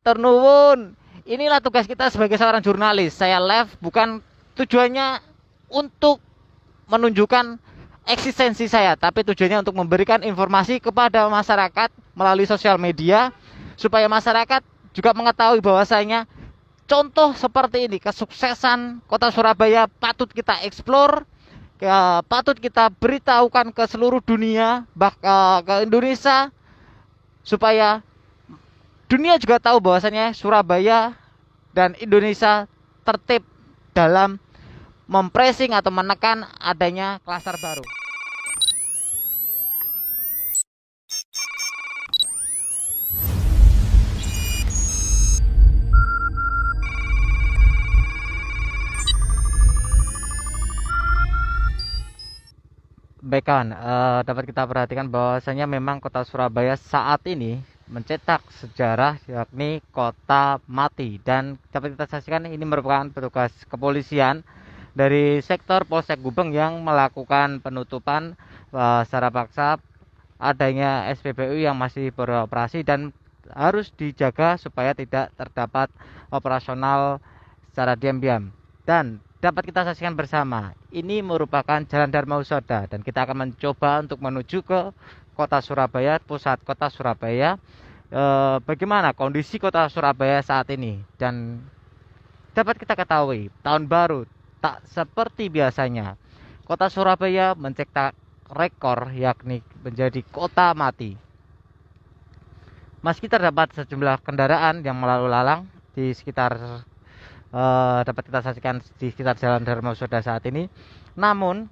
Matur nuwun. Inilah tugas kita sebagai seorang jurnalis. Saya live bukan tujuannya untuk menunjukkan eksistensi saya, tapi tujuannya untuk memberikan informasi kepada masyarakat melalui sosial media supaya masyarakat juga mengetahui bahwasanya contoh seperti ini kesuksesan Kota Surabaya patut kita eksplor, patut kita beritahukan ke seluruh dunia, bahkan ke Indonesia supaya dunia juga tahu bahwasanya Surabaya dan Indonesia tertib dalam mempressing atau menekan adanya klaster baru. Baik kawan, dapat kita perhatikan bahwasanya memang kota Surabaya saat ini mencetak sejarah yakni kota mati, dan dapat kita saksikan ini merupakan petugas kepolisian dari sektor Polsek Gubeng yang melakukan penutupan secara paksa adanya SPBU yang masih beroperasi dan harus dijaga supaya tidak terdapat operasional secara diam-diam. Dan dapat kita saksikan bersama, ini merupakan Jalan Dharma Husada dan kita akan mencoba untuk menuju ke kota Surabaya, pusat kota Surabaya. Bagaimana kondisi kota Surabaya saat ini, dan dapat kita ketahui tahun baru tak seperti biasanya. Kota Surabaya mencetak rekor yakni menjadi kota mati. Meski terdapat sejumlah kendaraan yang melalui lalang di sekitar dapat kita saksikan di sekitar Jalan Dharma Husada saat ini, namun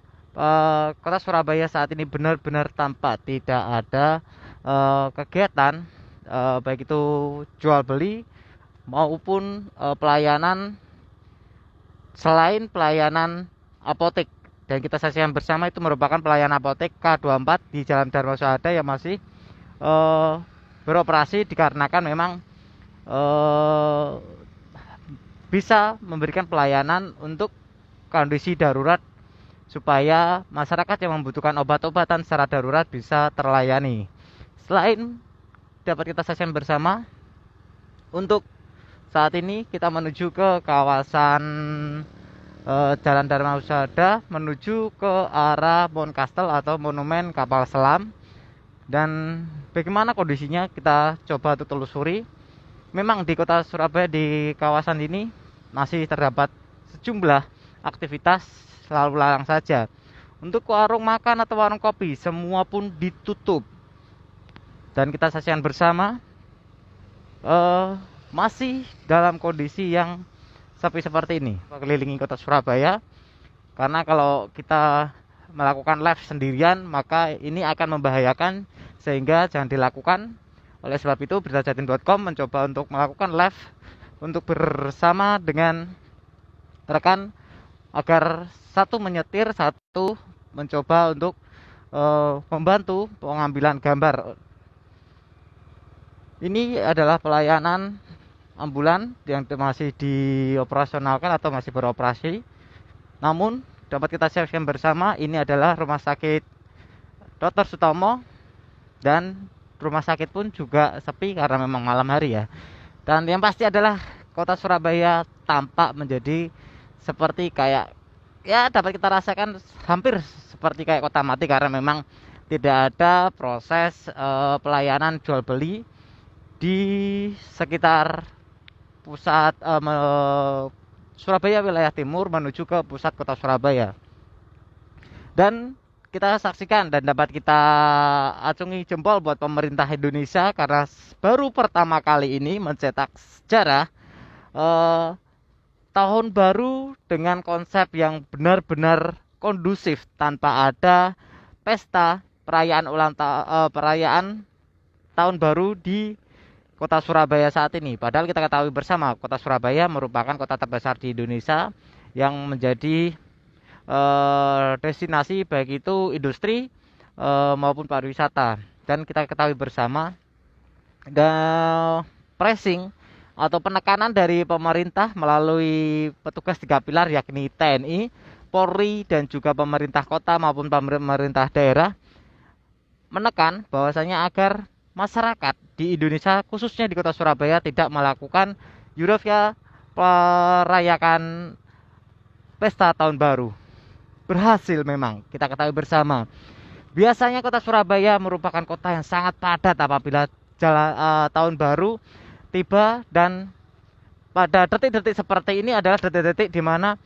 kota Surabaya saat ini benar-benar tampak tidak ada kegiatan baik itu jual beli maupun pelayanan selain pelayanan apotek. Dan kita saksikan bersama itu merupakan pelayanan apotek K24 di Jalan Dharma Husada yang masih beroperasi dikarenakan memang bisa memberikan pelayanan untuk kondisi darurat supaya masyarakat yang membutuhkan obat-obatan secara darurat bisa terlayani. Selain dapat kita saksikan bersama, untuk saat ini kita menuju ke kawasan Jalan Dharma Husada menuju ke arah Mount Castle atau Monumen Kapal Selam. Dan bagaimana kondisinya kita coba untuk telusuri. Memang di kota Surabaya di kawasan ini masih terdapat sejumlah aktivitas lalu lalang saja. Untuk warung makan atau warung kopi semua pun ditutup. Dan kita saksikan bersama masih dalam kondisi yang sepi seperti ini mengelilingi kota Surabaya. Karena kalau kita melakukan live sendirian maka ini akan membahayakan, sehingga jangan dilakukan. Oleh sebab itu beritajatim.com mencoba untuk melakukan live untuk bersama dengan rekan agar satu menyetir, satu mencoba untuk membantu pengambilan gambar. Ini adalah pelayanan ambulan yang masih dioperasionalkan atau masih beroperasi. Namun dapat kita saksikan bersama, ini adalah Rumah Sakit Dr. Sutomo, dan rumah sakit pun juga sepi karena memang malam hari ya. Dan yang pasti adalah kota Surabaya tampak menjadi seperti kayak, ya dapat kita rasakan hampir seperti kayak kota mati, karena memang tidak ada proses pelayanan jual beli di sekitar pusat Surabaya wilayah timur menuju ke pusat kota Surabaya. Dan kita saksikan dan dapat kita acungi jempol buat pemerintah Indonesia karena baru pertama kali ini mencetak sejarah tahun baru dengan konsep yang benar-benar kondusif tanpa ada pesta perayaan tahun baru di kota Surabaya saat ini. Padahal kita ketahui bersama kota Surabaya merupakan kota terbesar di Indonesia yang menjadi destinasi baik itu industri maupun pariwisata. Dan kita ketahui bersama pressing atau penekanan dari pemerintah melalui petugas 3 pilar yakni TNI, Polri dan juga pemerintah kota maupun pemerintah daerah menekan bahwasanya agar masyarakat di Indonesia khususnya di kota Surabaya tidak melakukan Eurovia perayakan pesta tahun baru. Berhasil memang kita ketahui bersama. Biasanya kota Surabaya merupakan kota yang sangat padat apabila tahun baru tiba, dan pada detik-detik seperti ini adalah detik-detik di mana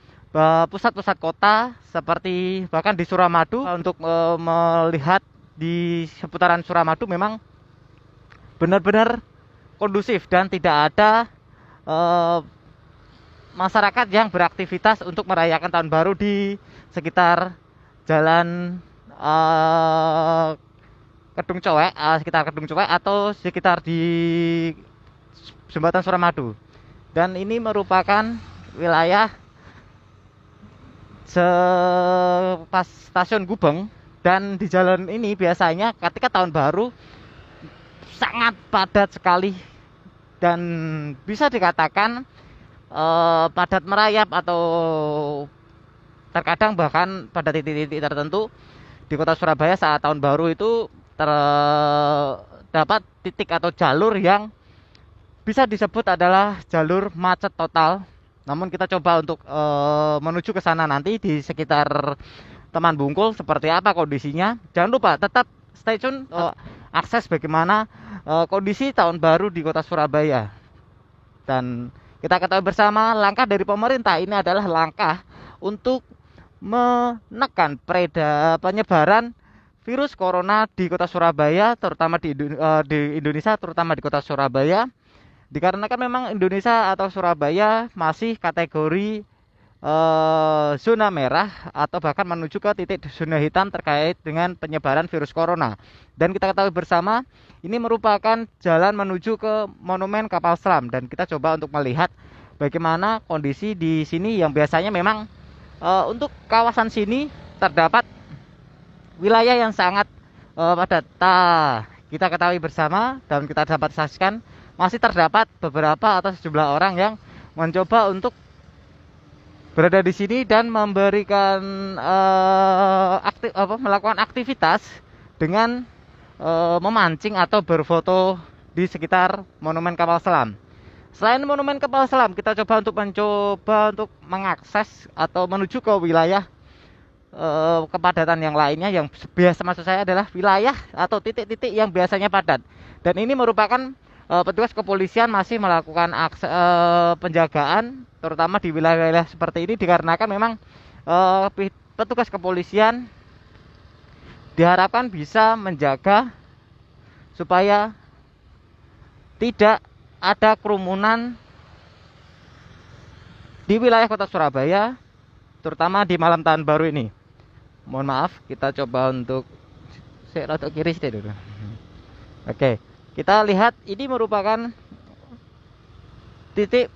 pusat-pusat kota seperti bahkan di Suramadu untuk melihat di seputaran Suramadu memang benar-benar kondusif dan tidak ada masyarakat yang beraktivitas untuk merayakan tahun baru di sekitar jalan Kedung Coek, sekitar Kedung Coek atau sekitar di Jembatan Suramadu. Dan ini merupakan wilayah pas stasiun Gubeng, dan di jalan ini biasanya ketika tahun baru sangat padat sekali dan bisa dikatakan padat merayap, atau terkadang bahkan pada titik-titik tertentu di kota Surabaya saat tahun baru itu terdapat titik atau jalur yang bisa disebut adalah jalur macet total. Namun kita coba untuk menuju ke sana nanti di sekitar Taman Bungkul seperti apa kondisinya. Jangan lupa tetap stay tune akses bagaimana kondisi tahun baru di kota Surabaya. Dan kita ketahui bersama langkah dari pemerintah ini adalah langkah untuk menekan penyebaran virus corona di kota Surabaya, terutama di Indonesia, terutama di kota Surabaya. Dikarenakan memang Indonesia atau Surabaya masih kategori zona merah atau bahkan menuju ke titik zona hitam terkait dengan penyebaran virus corona. Dan kita ketahui bersama ini merupakan jalan menuju ke Monumen Kapal Selam, dan kita coba untuk melihat bagaimana kondisi di sini yang biasanya memang untuk kawasan sini terdapat wilayah yang sangat padat. Kita ketahui bersama dan kita dapat saksikan masih terdapat beberapa atau sejumlah orang yang mencoba untuk berada di sini dan memberikan melakukan aktivitas dengan memancing atau berfoto di sekitar Monumen Kapal Selam. Selain Monumen Kapal Selam, kita coba untuk mengakses atau menuju ke wilayah kepadatan yang lainnya, yang biasa maksud saya adalah wilayah atau titik-titik yang biasanya padat. Dan ini merupakan petugas kepolisian masih melakukan penjagaan terutama di wilayah-wilayah seperti ini, dikarenakan memang petugas kepolisian diharapkan bisa menjaga supaya tidak ada kerumunan di wilayah kota Surabaya, terutama di malam tahun baru ini. Mohon maaf, kita coba untuk saya rada kiri sedikit dulu. Oke, kita lihat ini merupakan titik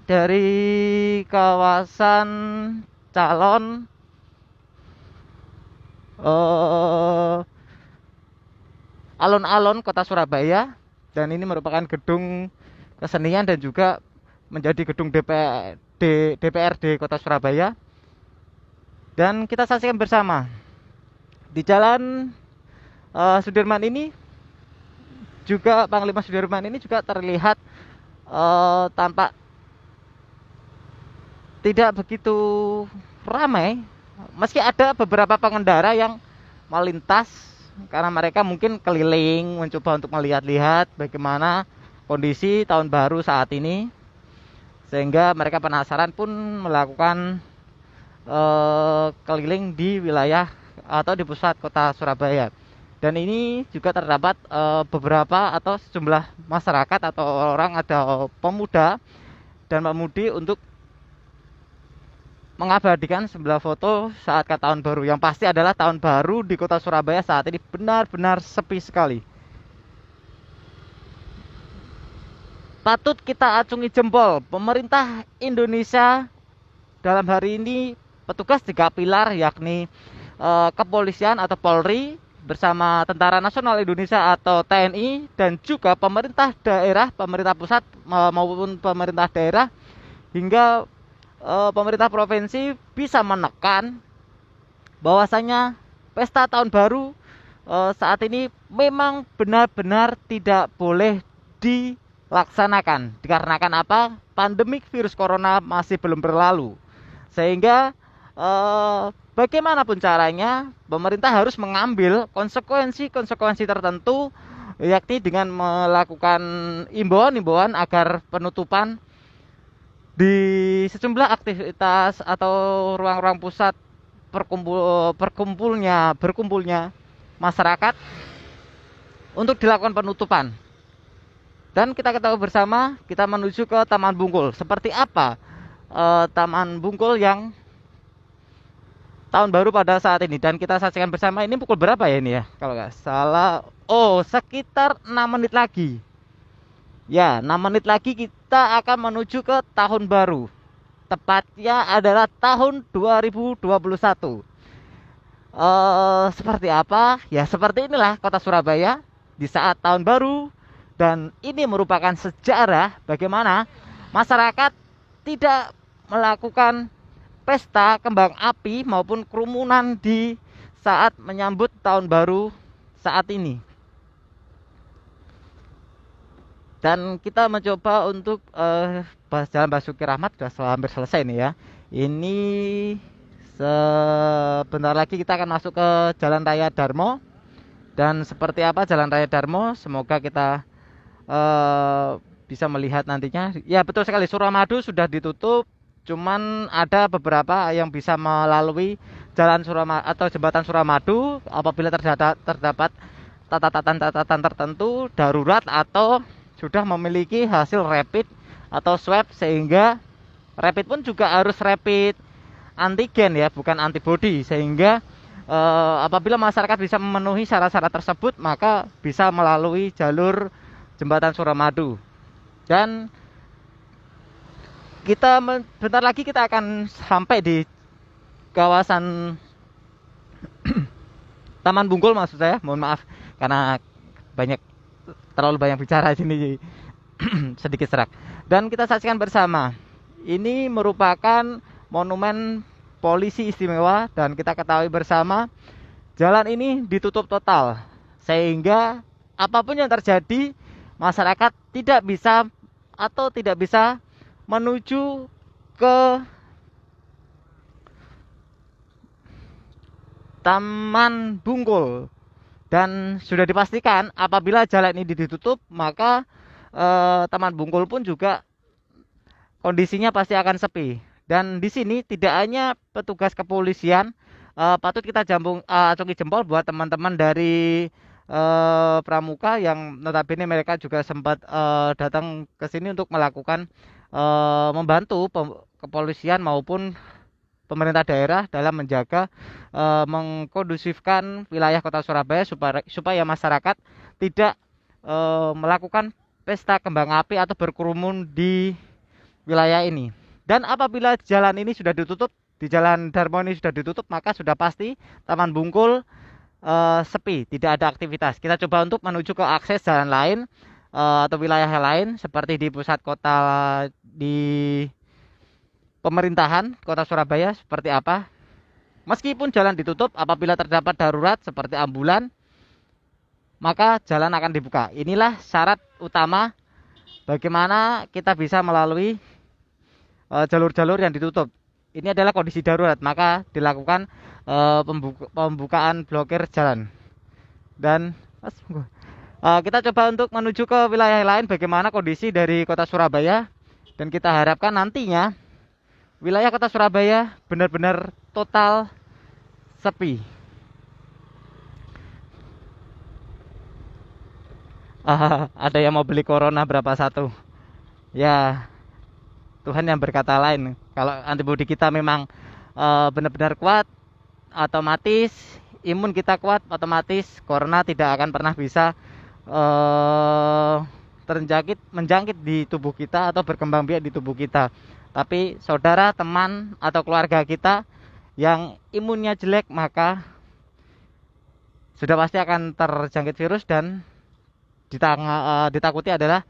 dari kawasan calon alun-alun kota Surabaya, dan ini merupakan gedung kesenian dan juga menjadi gedung DPRD kota Surabaya. Dan kita saksikan bersama di jalan Sudirman ini juga, Panglima Sudirman ini juga terlihat tampak tidak begitu ramai, meski ada beberapa pengendara yang melintas karena mereka mungkin keliling mencoba untuk melihat-lihat bagaimana kondisi tahun baru saat ini, sehingga mereka penasaran pun melakukan keliling di wilayah atau di pusat kota Surabaya. Dan ini juga terdapat beberapa atau sejumlah masyarakat atau orang, ada pemuda dan pemudi untuk mengabadikan sebuah foto saat ke tahun baru, yang pasti adalah tahun baru di kota Surabaya saat ini benar-benar sepi sekali. Patut kita acungi jempol pemerintah Indonesia dalam hari ini, petugas 3 pilar yakni kepolisian atau Polri bersama Tentara Nasional Indonesia atau TNI, dan juga pemerintah daerah, pemerintah pusat maupun pemerintah daerah hingga pemerintah provinsi bisa menekan bahwasanya pesta tahun baru saat ini memang benar-benar tidak boleh dilaksanakan. Dikarenakan apa? Pandemik virus corona masih belum berlalu. Sehingga bagaimanapun caranya, pemerintah harus mengambil konsekuensi-konsekuensi tertentu, yakni dengan melakukan imbauan-imbauan agar penutupan di sejumlah aktivitas atau ruang-ruang pusat berkumpulnya masyarakat untuk dilakukan penutupan. Dan kita ketahui bersama, kita menuju ke Taman Bungkul. Seperti apa Taman Bungkul yang tahun baru pada saat ini, dan kita saksikan bersama. Ini pukul berapa ya ini ya, kalau nggak salah, sekitar 6 menit lagi. Ya, 6 menit lagi kita akan menuju ke tahun baru. Tepatnya adalah tahun 2021. Seperti apa? Ya, seperti inilah kota Surabaya di saat tahun baru. Dan ini merupakan sejarah bagaimana masyarakat tidak melakukan pesta kembang api maupun kerumunan di saat menyambut tahun baru saat ini. Dan kita mencoba untuk Jalan Basuki Rahmat sudah hampir selesai nih ya. Ini sebentar lagi kita akan masuk ke Jalan Raya Darmo. Dan seperti apa Jalan Raya Darmo, semoga kita bisa melihat nantinya. Ya, betul sekali, Suramadu sudah ditutup. Cuman ada beberapa yang bisa melalui Jalan Suramadu atau Jembatan Suramadu apabila terdapat catatan tertentu darurat atau sudah memiliki hasil rapid atau swab, sehingga rapid pun juga harus rapid antigen ya, bukan antibody, sehingga apabila masyarakat bisa memenuhi syarat-syarat tersebut maka bisa melalui jalur Jembatan Suramadu. Dan kita bentar lagi kita akan sampai di kawasan Taman Bungkul, maksud saya, mohon maaf karena terlalu banyak bicara sini sedikit serak. Dan kita saksikan bersama, ini merupakan monumen polisi istimewa, dan kita ketahui bersama jalan ini ditutup total, sehingga apapun yang terjadi masyarakat tidak bisa menuju ke Taman Bungkul. Dan sudah dipastikan apabila jalan ini ditutup maka Taman Bungkul pun juga kondisinya pasti akan sepi. Dan di sini tidak hanya petugas kepolisian, patut kita acungi jempol buat teman-teman dari Pramuka yang notabene mereka juga sempat datang ke sini untuk melakukan membantu kepolisian maupun pemerintah daerah dalam menjaga mengkondusifkan wilayah kota Surabaya supaya masyarakat tidak melakukan pesta kembang api atau berkerumun di wilayah ini. Dan apabila jalan ini sudah ditutup, di Jalan Darmo ini sudah ditutup, maka sudah pasti Taman Bungkul sepi, tidak ada aktivitas. Kita coba untuk menuju ke akses jalan lain atau wilayah lain seperti di pusat kota, di pemerintahan kota Surabaya seperti apa. Meskipun jalan ditutup, apabila terdapat darurat seperti ambulan, maka jalan akan dibuka. Inilah syarat utama bagaimana kita bisa melalui jalur-jalur yang ditutup. Ini adalah kondisi darurat, maka dilakukan pembukaan blokir jalan. Dan kita coba untuk menuju ke wilayah lain bagaimana kondisi dari kota Surabaya. Dan kita harapkan nantinya wilayah kota Surabaya benar-benar total sepi. Ada yang mau beli corona berapa satu? Ya, Tuhan yang berkata lain. Kalau antibodi kita memang benar-benar kuat, otomatis imun kita kuat, otomatis corona tidak akan pernah bisa menjangkit di tubuh kita atau berkembang biak di tubuh kita. Tapi saudara, teman, atau keluarga kita yang imunnya jelek, maka sudah pasti akan terjangkit virus. Dan ditakuti adalah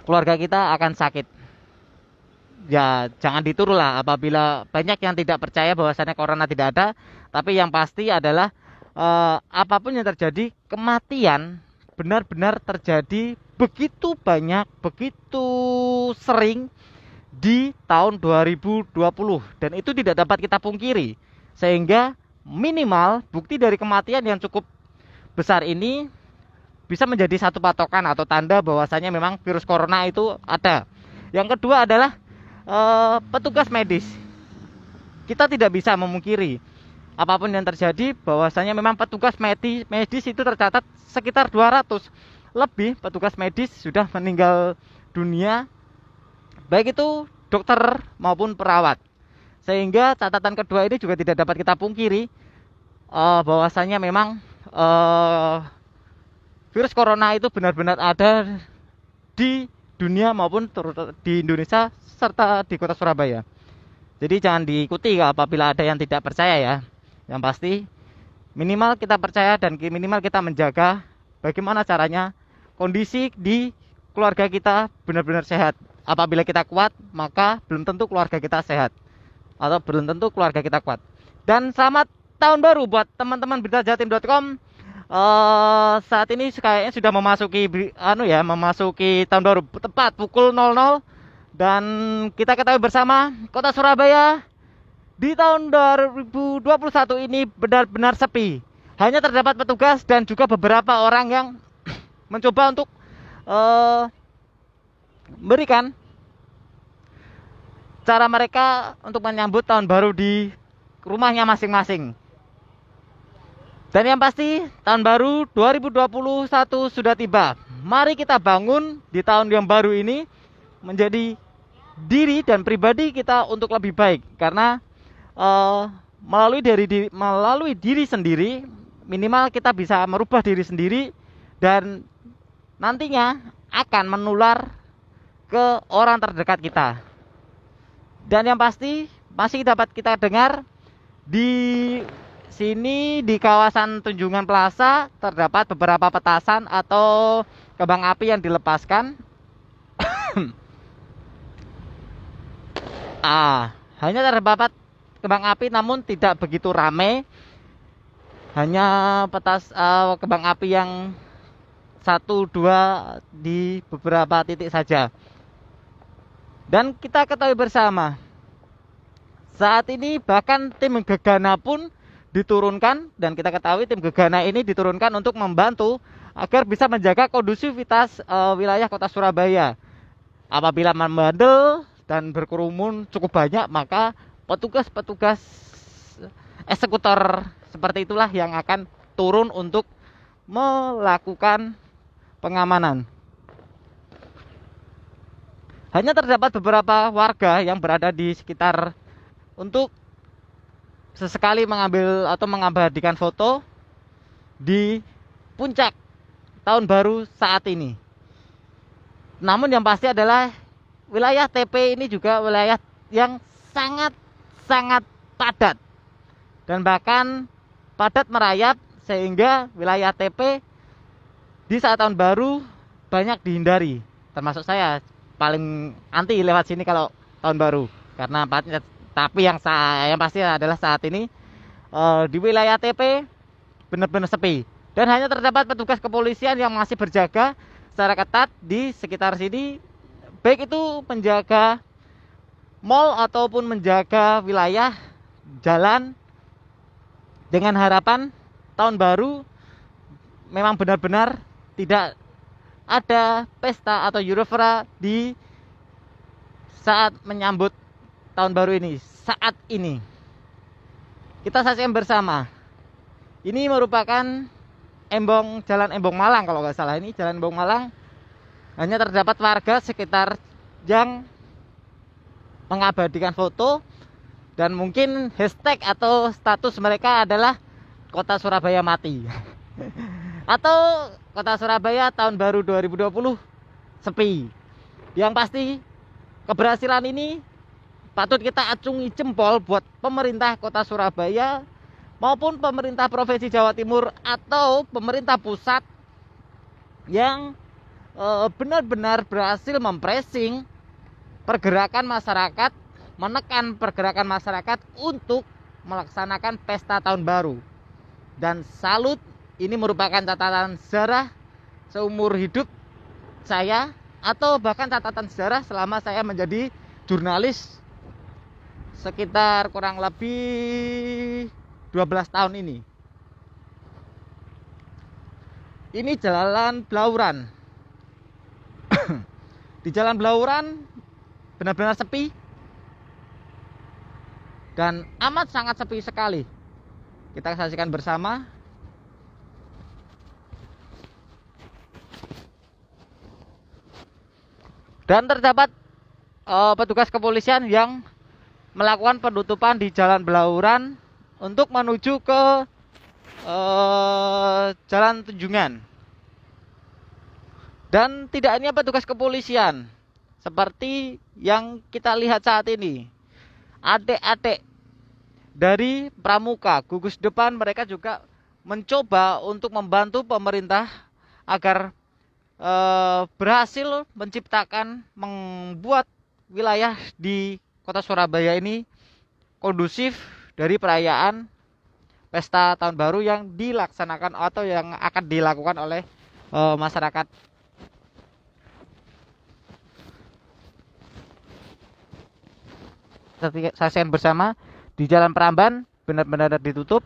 keluarga kita akan sakit. Ya, jangan ditiru lah apabila banyak yang tidak percaya bahwasannya corona tidak ada. Tapi yang pasti adalah apapun yang terjadi, kematian benar-benar terjadi begitu banyak, begitu sering di tahun 2020, dan itu tidak dapat kita pungkiri. Sehingga minimal bukti dari kematian yang cukup besar ini bisa menjadi satu patokan atau tanda bahwasanya memang virus corona itu ada. Yang kedua adalah petugas medis. Kita tidak bisa memungkiri apapun yang terjadi bahwasanya memang petugas medis itu tercatat sekitar 200 lebih petugas medis sudah meninggal dunia, baik itu dokter maupun perawat. Sehingga catatan kedua ini juga tidak dapat kita pungkiri bahwasanya memang virus corona itu benar-benar ada di dunia maupun di Indonesia serta di kota Surabaya. Jadi jangan diikuti apabila ada yang tidak percaya ya. Yang pasti minimal kita percaya dan minimal kita menjaga bagaimana caranya kondisi di keluarga kita benar-benar sehat. Apabila kita kuat, maka belum tentu keluarga kita sehat atau belum tentu keluarga kita kuat. Dan selamat tahun baru buat teman-teman beritajatim.com. Saat ini kayaknya sudah memasuki tahun baru tepat pukul 00. Dan kita ketahui bersama kota Surabaya di tahun 2021 ini benar-benar sepi. Hanya terdapat petugas dan juga beberapa orang yang mencoba untuk memberikan cara mereka untuk menyambut tahun baru di rumahnya masing-masing. Dan yang pasti tahun baru 2021 sudah tiba. Mari kita bangun di tahun yang baru ini menjadi diri dan pribadi kita untuk lebih baik, karena melalui diri sendiri minimal kita bisa merubah diri sendiri dan nantinya akan menular ke orang terdekat kita. Dan yang pasti masih dapat kita dengar di sini di kawasan Tunjungan Plaza terdapat beberapa petasan atau kembang api yang dilepaskan. Hanya terdapat kembang api namun tidak begitu ramai. Hanya kembang api yang 1-2 di beberapa titik saja. Dan kita ketahui bersama saat ini bahkan tim Gegana pun diturunkan, dan kita ketahui tim Gegana ini diturunkan untuk membantu agar bisa menjaga kondusivitas wilayah kota Surabaya. Apabila membandel dan berkerumun cukup banyak, maka petugas-petugas eksekutor seperti itulah yang akan turun untuk melakukan pengamanan. Hanya terdapat beberapa warga yang berada di sekitar untuk sesekali mengambil atau mengabadikan foto di puncak tahun baru saat ini. Namun yang pasti adalah wilayah TP ini juga wilayah yang sangat padat dan bahkan padat merayap, sehingga wilayah TP di saat tahun baru banyak dihindari. Termasuk saya paling anti lewat sini kalau tahun baru karena padat. Tapi yang pasti adalah saat ini di wilayah TP benar-benar sepi dan hanya terdapat petugas kepolisian yang masih berjaga secara ketat di sekitar sini, baik itu menjaga mal ataupun menjaga wilayah jalan, dengan harapan tahun baru memang benar-benar tidak ada pesta atau euforia di saat menyambut tahun baru ini. Saat ini kita saksikan bersama, ini merupakan Jalan Embong Malang kalau nggak salah. Ini Jalan Embong Malang, hanya terdapat warga sekitar yang mengabadikan foto dan mungkin hashtag atau status mereka adalah Kota Surabaya mati atau Kota Surabaya tahun baru 2020 sepi. Yang pasti keberhasilan ini patut kita acungi jempol buat pemerintah Kota Surabaya maupun pemerintah Provinsi Jawa Timur atau pemerintah pusat yang benar-benar berhasil mempressing pergerakan masyarakat, menekan pergerakan masyarakat untuk melaksanakan pesta tahun baru. dan salut. Ini merupakan catatan sejarah seumur hidup saya, atau bahkan catatan sejarah selama saya menjadi jurnalis sekitar kurang lebih 12 tahun ini. Ini Jalan Blauran. Di Jalan Blauran benar-benar sepi dan amat sangat sepi sekali. Kita saksikan bersama. Dan terdapat petugas kepolisian yang melakukan penutupan di Jalan Blauran untuk menuju ke Jalan Tunjungan. Dan tidak hanya petugas kepolisian, seperti yang kita lihat saat ini, adik-adik dari pramuka gugus depan, mereka juga mencoba untuk membantu pemerintah agar berhasil menciptakan, membuat wilayah di kota Surabaya ini kondusif dari perayaan pesta tahun baru yang dilaksanakan atau yang akan dilakukan oleh masyarakat. Saksikan bersama di Jalan Pramban benar-benar ditutup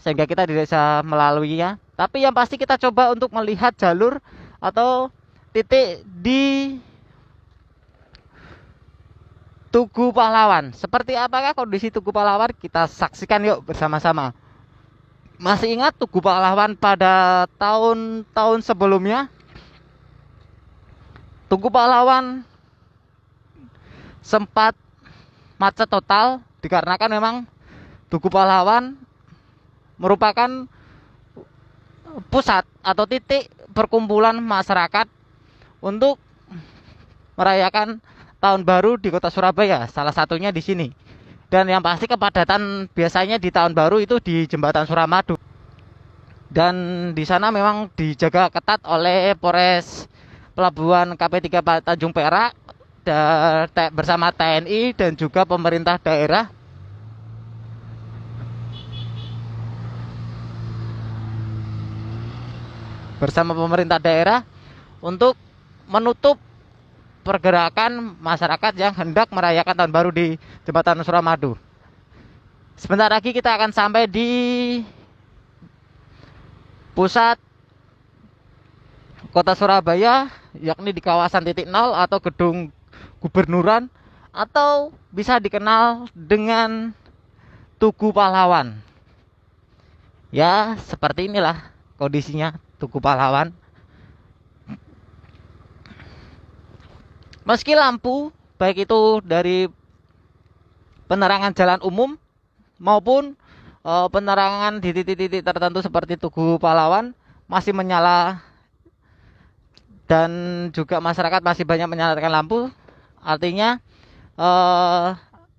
sehingga kita tidak bisa melaluinya. Tapi yang pasti kita coba untuk melihat jalur atau titik di Tugu Pahlawan. Seperti apakah kondisi Tugu Pahlawan? Kita saksikan yuk bersama-sama. Masih ingat Tugu Pahlawan pada tahun-tahun sebelumnya? Tugu Pahlawan sempat macet total dikarenakan memang Tugu Pahlawan merupakan pusat atau titik perkumpulan masyarakat untuk merayakan tahun baru di kota Surabaya, salah satunya di sini. Dan yang pasti kepadatan biasanya di tahun baru itu di Jembatan Suramadu. Dan di sana memang dijaga ketat oleh Polres Pelabuhan KP3 Tanjung Perak bersama TNI dan juga pemerintah daerah. Bersama pemerintah daerah untuk menutup pergerakan masyarakat yang hendak merayakan tahun baru di Jembatan Suramadu. Sebentar lagi kita akan sampai di pusat kota Surabaya, yakni di kawasan titik nol atau gedung gubernuran, atau bisa dikenal dengan Tugu Pahlawan. Ya, seperti inilah kondisinya Tugu Pahlawan. Meski lampu, baik itu dari penerangan jalan umum maupun penerangan di titik-titik tertentu seperti Tugu Pahlawan masih menyala, dan juga masyarakat masih banyak menyalakan lampu, artinya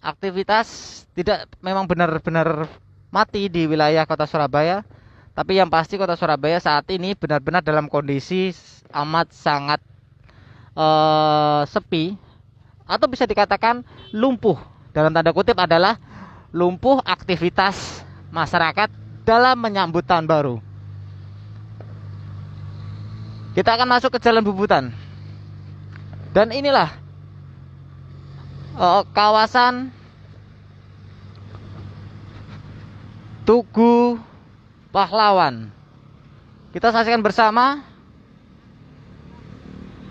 aktivitas tidak memang benar-benar mati di wilayah kota Surabaya. Tapi yang pasti kota Surabaya saat ini benar-benar dalam kondisi amat sangat sepi, atau bisa dikatakan lumpuh. Dalam tanda kutip adalah lumpuh aktivitas masyarakat dalam menyambut tahun baru. Kita akan masuk ke Jalan Bubutan. Dan inilah kawasan Tugu Pahlawan. Kita saksikan bersama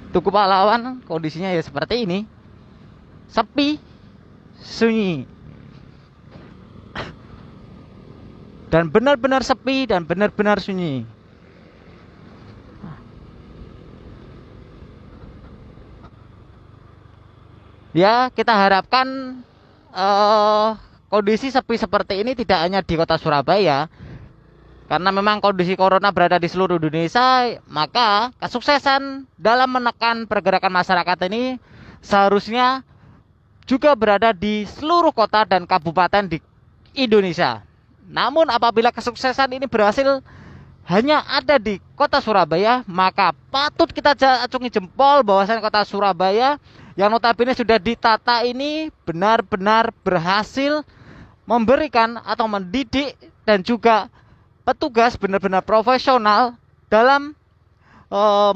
Tugu Pahlawan. Kondisinya ya seperti ini, sepi, sunyi, dan benar-benar sepi dan benar-benar sunyi. Ya, kita harapkan kondisi sepi seperti ini tidak hanya di kota Surabaya, karena memang kondisi corona berada di seluruh Indonesia. Maka kesuksesan dalam menekan pergerakan masyarakat ini seharusnya juga berada di seluruh kota dan kabupaten di Indonesia. Namun apabila kesuksesan ini berhasil hanya ada di kota Surabaya, maka patut kita acungi jempol bahwasanya kota Surabaya yang notabene sudah ditata ini benar-benar berhasil memberikan atau mendidik dan juga petugas benar-benar profesional dalam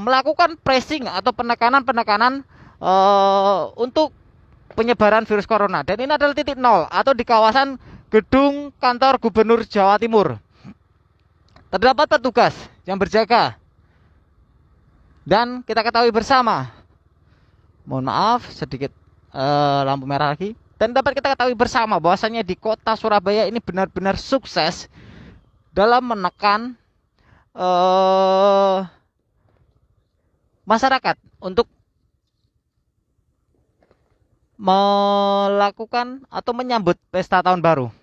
melakukan pressing atau penekanan-penekanan untuk penyebaran virus corona. Dan ini adalah titik nol atau di kawasan gedung kantor Gubernur Jawa Timur. Terdapat petugas yang berjaga. Dan kita ketahui bersama, mohon maaf sedikit lampu merah lagi. Dan dapat kita ketahui bersama bahwasanya di kota Surabaya ini benar-benar sukses dalam menekan masyarakat untuk melakukan atau menyambut pesta tahun baru.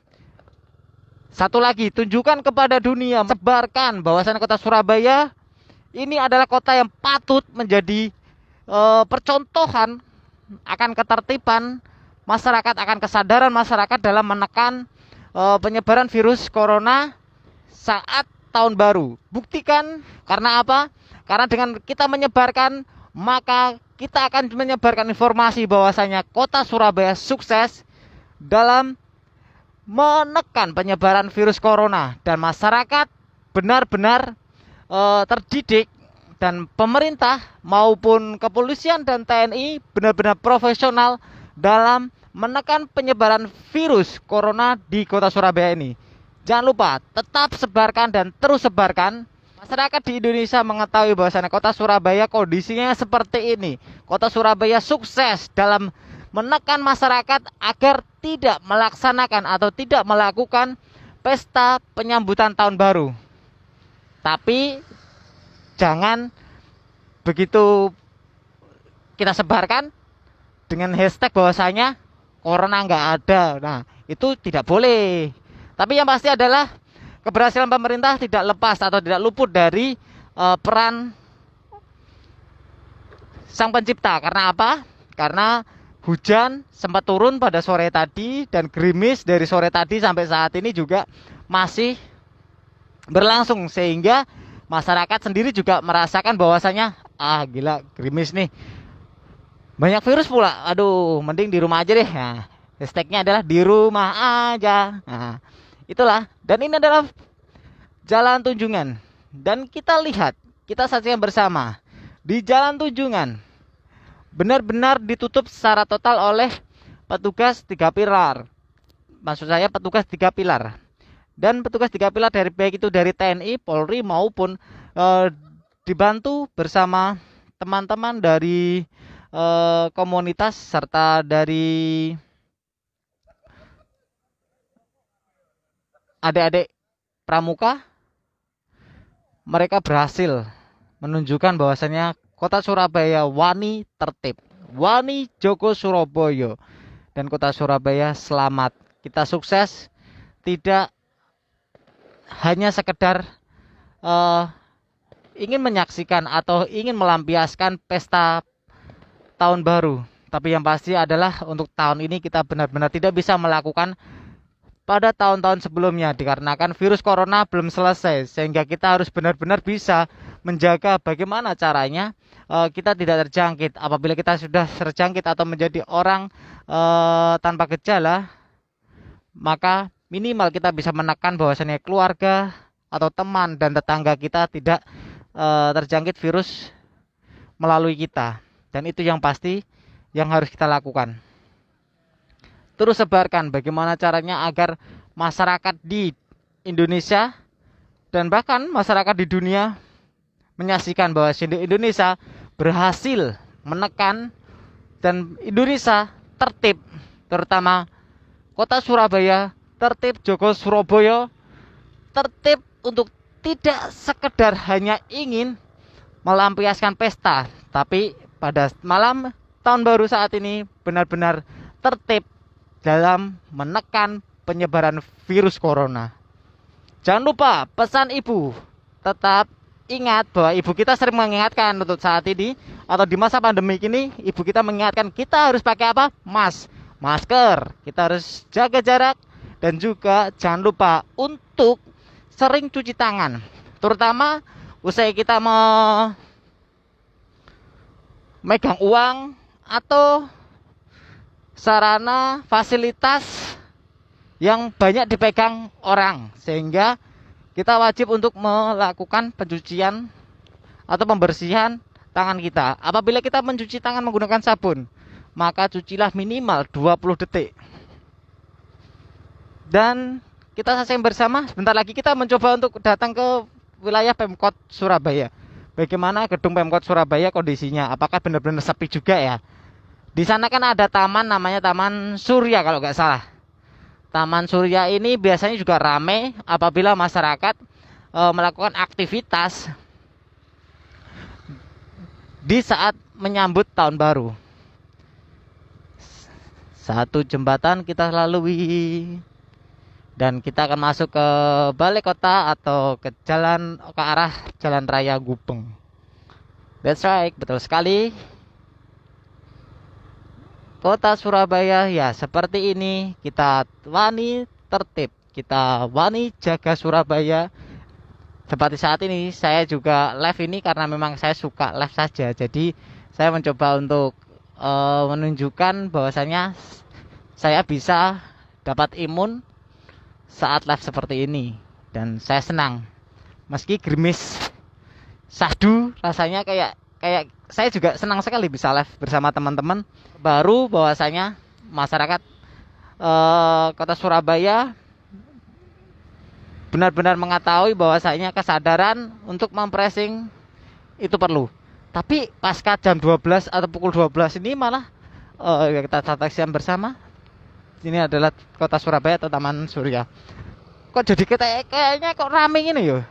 Satu lagi, tunjukkan kepada dunia, sebarkan bahwasannya kota Surabaya ini adalah kota yang patut menjadi percontohan akan ketertiban masyarakat, akan kesadaran masyarakat dalam menekan penyebaran virus corona saat tahun baru. Buktikan, karena apa? Karena dengan kita menyebarkan, maka kita akan menyebarkan informasi bahwasanya kota Surabaya sukses dalam menekan penyebaran virus corona dan masyarakat benar-benar terdidik, dan pemerintah maupun kepolisian dan TNI benar-benar profesional dalam menekan penyebaran virus corona di kota Surabaya ini. Jangan lupa tetap sebarkan dan terus sebarkan. Masyarakat di Indonesia mengetahui bahwasannya kota Surabaya kondisinya seperti ini. Kota Surabaya sukses dalam menekan masyarakat agar tidak melaksanakan atau tidak melakukan pesta penyambutan tahun baru. Tapi jangan begitu kita sebarkan dengan hashtag bahwasanya corona nggak ada. Nah, itu tidak boleh. Tapi yang pasti adalah keberhasilan pemerintah tidak lepas atau tidak luput dari peran sang pencipta. Karena apa? Karena hujan sempat turun pada sore tadi dan gerimis dari sore tadi sampai saat ini juga masih berlangsung, sehingga masyarakat sendiri juga merasakan bahwasanya gila gerimis nih, banyak virus pula, aduh mending di rumah aja deh. Nah, hashtagnya adalah di rumah aja. Nah, itulah, dan ini adalah Jalan Tunjungan. Dan kita lihat, kita saksikan bersama di Jalan Tunjungan benar-benar ditutup secara total oleh petugas 3 pilar. Maksud saya petugas 3 pilar. Dan petugas 3 pilar dari baik itu dari TNI, Polri maupun dibantu bersama teman-teman dari komunitas serta dari adik-adik pramuka. Mereka berhasil menunjukkan bahwasannya kota Surabaya wani tertib, wani Joko Surabaya, dan kota Surabaya selamat. Kita sukses, tidak hanya sekedar ingin menyaksikan atau ingin melampiaskan pesta tahun baru, tapi yang pasti adalah untuk tahun ini kita benar-benar tidak bisa melakukan pada tahun-tahun sebelumnya dikarenakan virus corona belum selesai, sehingga kita harus benar-benar bisa menjaga bagaimana caranya kita tidak terjangkit. Apabila kita sudah terjangkit atau menjadi orang tanpa gejala, maka minimal kita bisa menekan bahwasannya keluarga atau teman dan tetangga kita tidak terjangkit virus melalui kita. Dan itu yang pasti yang harus kita lakukan. Terus sebarkan bagaimana caranya agar masyarakat di Indonesia dan bahkan masyarakat di dunia menyaksikan bahwa Indonesia berhasil menekan dan Indonesia tertib, terutama kota Surabaya tertib, Joko Surabaya tertib untuk tidak sekedar hanya ingin melampiaskan pesta, tapi pada malam tahun baru saat ini benar-benar tertib dalam menekan penyebaran virus corona. Jangan lupa pesan ibu, tetap ingat bahwa ibu kita sering mengingatkan untuk saat ini atau di masa pandemi ini, ibu kita mengingatkan kita harus pakai apa? Masker, kita harus jaga jarak, dan juga jangan lupa untuk sering cuci tangan, terutama usai kita memegang uang atau sarana fasilitas yang banyak dipegang orang, sehingga kita wajib untuk melakukan pencucian atau pembersihan tangan kita. Apabila kita mencuci tangan menggunakan sabun, maka cucilah minimal 20 detik. Dan kita saksikan bersama, sebentar lagi kita mencoba untuk datang ke wilayah Pemkot Surabaya. Bagaimana gedung Pemkot Surabaya kondisinya? Apakah benar-benar sepi juga ya? Di sana kan ada taman namanya Taman Surya kalau nggak salah. Taman Surya ini biasanya juga ramai apabila masyarakat melakukan aktivitas di saat menyambut tahun baru. Satu jembatan kita lalui dan kita akan masuk ke balai kota atau ke arah Jalan Raya Gubeng. That's right, betul sekali. Kota Surabaya ya seperti ini, kita wani tertib, kita wani jaga Surabaya. Seperti saat ini saya juga live ini karena memang saya suka live saja. Jadi saya mencoba untuk menunjukkan bahwasanya saya bisa dapat imun saat live seperti ini. Dan saya senang. Meski gerimis sahdu rasanya kayak saya juga senang sekali bisa live bersama teman-teman. Baru bahwasanya masyarakat Kota Surabaya benar-benar mengetahui bahwasanya kesadaran untuk mempressing itu perlu. Tapi pasca jam 12 atau pukul 12 ini malah kita saksikan bersama. Ini adalah Kota Surabaya atau Taman Surya. Kok jadi kayaknya kok rame ini ya?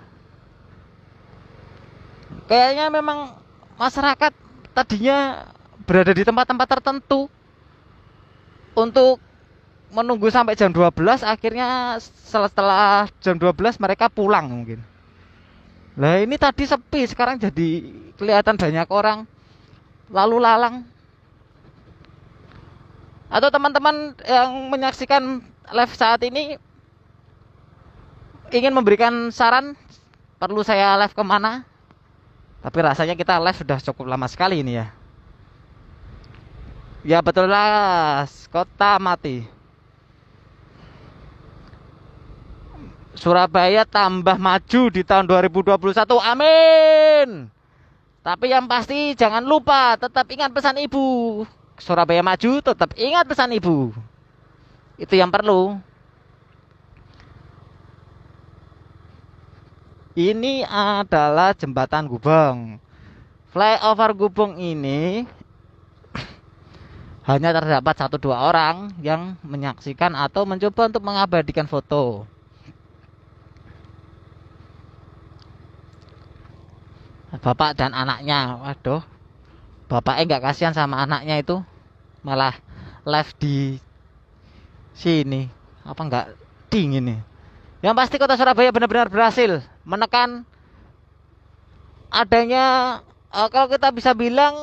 Kayaknya memang masyarakat tadinya berada di tempat-tempat tertentu untuk menunggu sampai jam 12, akhirnya setelah jam 12 mereka pulang mungkin. Lah ini tadi sepi, sekarang jadi kelihatan banyak orang lalu lalang. Atau teman-teman yang menyaksikan live saat ini ingin memberikan saran perlu saya live kemana? Tapi rasanya kita live sudah cukup lama sekali ini ya. Ya betul lah, kota mati. Surabaya tambah maju di tahun 2021, amin. Tapi yang pasti jangan lupa tetap ingat pesan ibu. Surabaya maju, tetap ingat pesan ibu. Itu yang perlu. Ini adalah jembatan Gubeng. Flyover Gubeng ini hanya terdapat 1-2 orang yang menyaksikan atau mencoba untuk mengabadikan foto. Bapak dan anaknya, waduh, bapaknya nggak kasihan sama anaknya itu, malah live di sini. Apa nggak dingin nih? Yang pasti Kota Surabaya benar-benar berhasil menekan adanya kalau kita bisa bilang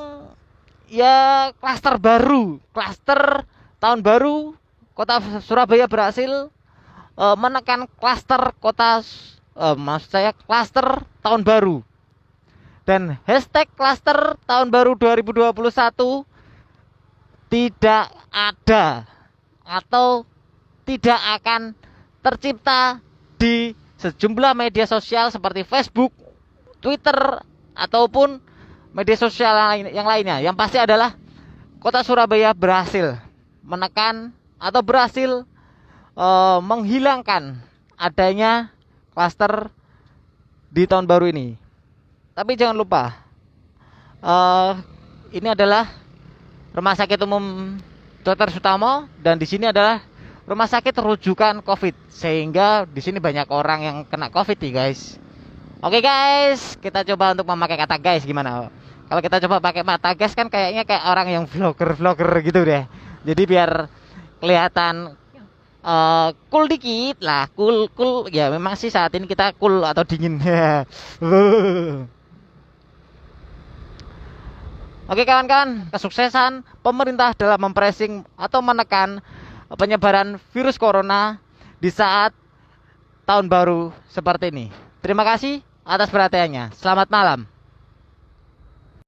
ya klaster baru, klaster tahun baru. Kota Surabaya berhasil menekan klaster maksud saya klaster tahun baru. Dan hashtag klaster tahun baru 2021 tidak ada atau tidak akan tercipta di sejumlah media sosial seperti Facebook, Twitter, ataupun media sosial yang lainnya. Yang pasti adalah Kota Surabaya berhasil menekan atau berhasil menghilangkan adanya klaster di tahun baru ini. Tapi jangan lupa, ini adalah Rumah Sakit Umum Dr. Sutomo dan di sini adalah rumah sakit rujukan COVID, sehingga di sini banyak orang yang kena COVID nih guys. Oke guys, kita coba untuk memakai kata guys gimana? Kalau kita coba pakai kata guys kan kayaknya kayak orang yang vlogger gitu deh. Jadi biar kelihatan cool dikit lah, cool ya. Memang sih saat ini kita cool atau dingin. Oke kawan-kawan, kesuksesan pemerintah dalam mempressing atau menekan penyebaran virus corona di saat tahun baru seperti ini. Terima kasih atas perhatiannya. Selamat malam.